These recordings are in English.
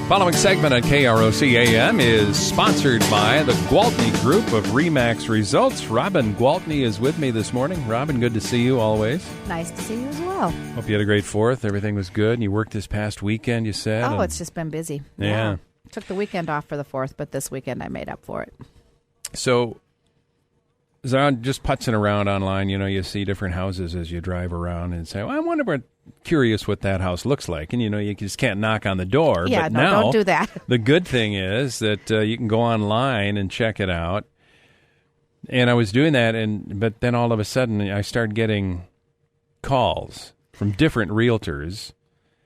Following segment on KROC AM is sponsored by the Gwaltney Group of RE/MAX Results. Robin Gwaltney is with me this morning. Robin, good to see you always. Nice to see you as well. Hope you had a great 4th. Everything was good. And you worked this past weekend, you said. Oh, it's just been busy. Yeah. Took the weekend off for the 4th, but this weekend I made up for it. So, as I'm just putzing around online, you see different houses as you drive around and say, well, I wonder curious what that house looks like. And, you just can't knock on the door. Yeah, but no, now, don't do that. The good thing is that you can go online and check it out. And I was doing that, but then all of a sudden I started getting calls from different realtors.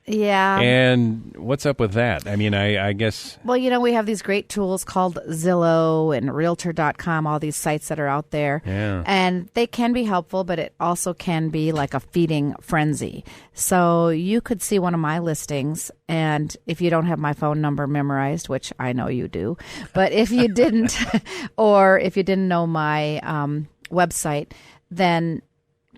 Yeah. And what's up with that? I mean, I guess... Well, we have these great tools called Zillow and Realtor.com, all these sites that are out there. Yeah. And they can be helpful, but it also can be like a feeding frenzy. So you could see one of my listings, and if you don't have my phone number memorized, which I know you do, but if you didn't, or if you didn't know my website, then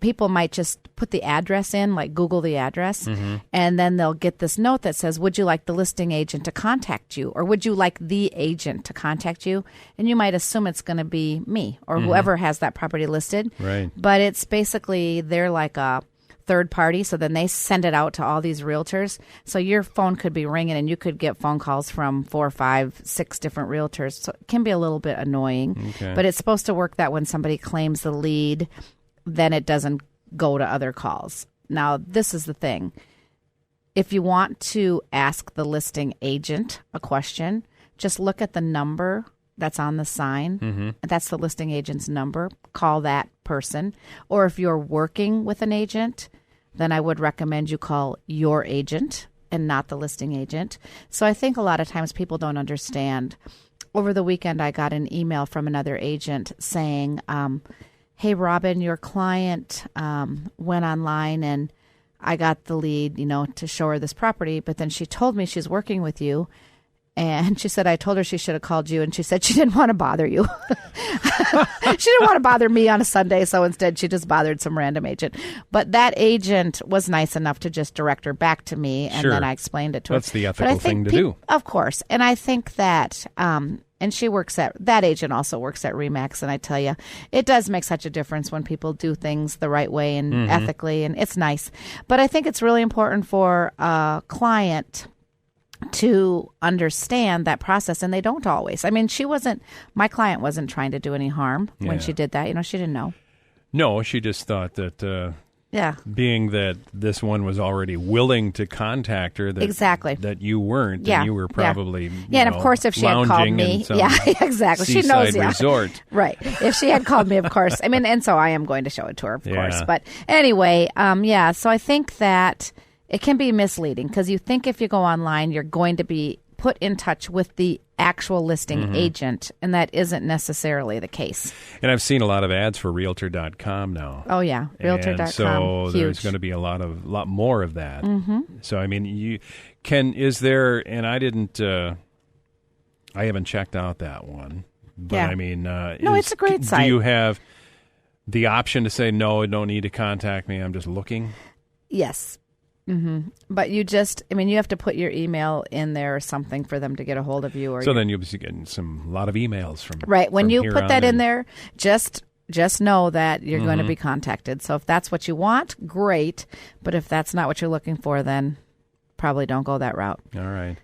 people might just put the address in, like Google the address, and then they'll get this note that says, would you like the listing agent to contact you? Or would you like the agent to contact you? And you might assume it's going to be me or whoever has that property listed. Right. But it's basically, they're like a third party, so then they send it out to all these realtors. So your phone could be ringing and you could get phone calls from 4, 5, 6 different realtors. So it can be a little bit annoying. Okay. But it's supposed to work that when somebody claims the lead, then it doesn't go to other calls. Now, this is the thing. If you want to ask the listing agent a question, just look at the number that's on the sign. That's the listing agent's number. Call that person. Or if you're working with an agent, then I would recommend you call your agent and not the listing agent. So I think a lot of times people don't understand. Over the weekend, I got an email from another agent saying, hey, Robin, your client went online and I got the lead, to show her this property. But then she told me she's working with you. And she said, I told her she should have called you. And she said she didn't want to bother you. She didn't want to bother me on a Sunday. So instead, she just bothered some random agent. But that agent was nice enough to just direct her back to me. And then I explained it to her. That's the ethical thing to do. Of course. And I think that... and that agent also works at RE/MAX, and I tell you, it does make such a difference when people do things the right way and ethically, and it's nice. But I think it's really important for a client to understand that process, and they don't always. I mean, my client wasn't trying to do any harm when she did that. She didn't know. No, she just thought that... being that this one was already willing to contact her, that you weren't, and you were probably and of course if she had called me, exactly, she knows, resort, right? If she had called me, of course, I mean, and so I am going to show it to her, of course. But anyway, so I think that it can be misleading because you think if you go online, you're going to be put in touch with the actual listing agent, and that isn't necessarily the case. And I've seen a lot of ads for Realtor.com now. Oh yeah, Realtor.com. And so huge. There's going to be a lot more of that. So I mean, is there? And I haven't checked out that one, but I mean, no, it's a great site. Do you have the option to say no? Don't need to contact me. I'm just looking. Yes. But you have to put your email in there or something for them to get a hold of you. So then you'll be getting a lot of emails from right. When from you put that in there, just know that you're going to be contacted. So if that's what you want, great. But if that's not what you're looking for, then probably don't go that route. All right.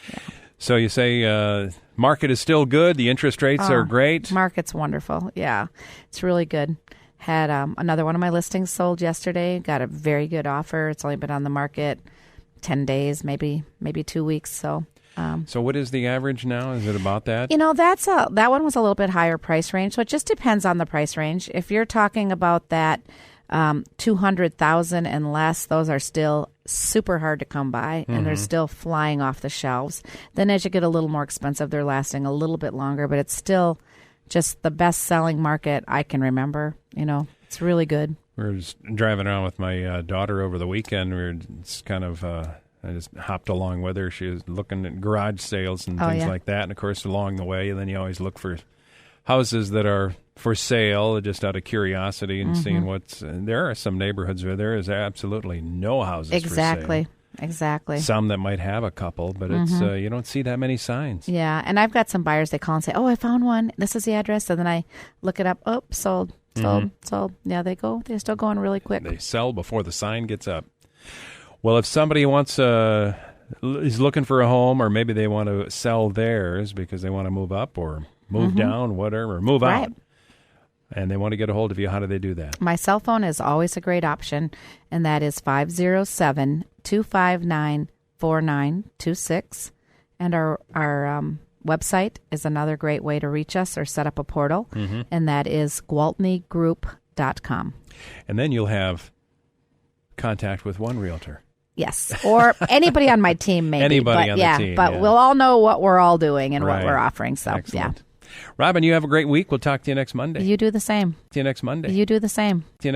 Yeah. So you say market is still good. The interest rates are great. Market's wonderful. Yeah, it's really good. Had another one of my listings sold yesterday. Got a very good offer. It's only been on the market 10 days, maybe 2 weeks. So what is the average now? Is it about that? That one was a little bit higher price range. So it just depends on the price range. If you're talking about that $200,000 and less, those are still super hard to come by, and they're still flying off the shelves. Then as you get a little more expensive, they're lasting a little bit longer, but it's still just the best-selling market I can remember. It's really good. We were just driving around with my daughter over the weekend. We were just kind of, I just hopped along with her. She was looking at garage sales and things like that. And, of course, along the way, and then you always look for houses that are for sale just out of curiosity and seeing what's – there are some neighborhoods where there is absolutely no houses for sale. Exactly. some that might have a couple, but it's you don't see that many signs. Yeah, and I've got some buyers, they call and say, oh, I found one. This is the address. And then I look it up. Oh, sold. Yeah, they're still going really quick. They sell before the sign gets up. Well, if somebody is looking for a home, or maybe they want to sell theirs because they want to move up or move down, whatever, or move out, and they want to get a hold of you, how do they do that? My cell phone is always a great option, and that is 507-259-4926. And our website is another great way to reach us or set up a portal, and that is gwaltneygroup.com. And then you'll have contact with one realtor. Yes, or anybody on my team, maybe. Anybody on the team, but we'll all know what we're all doing and what we're offering. So, Excellent. Robin, you have a great week. We'll talk to you next Monday. You do the same. See you next Monday. You do the same.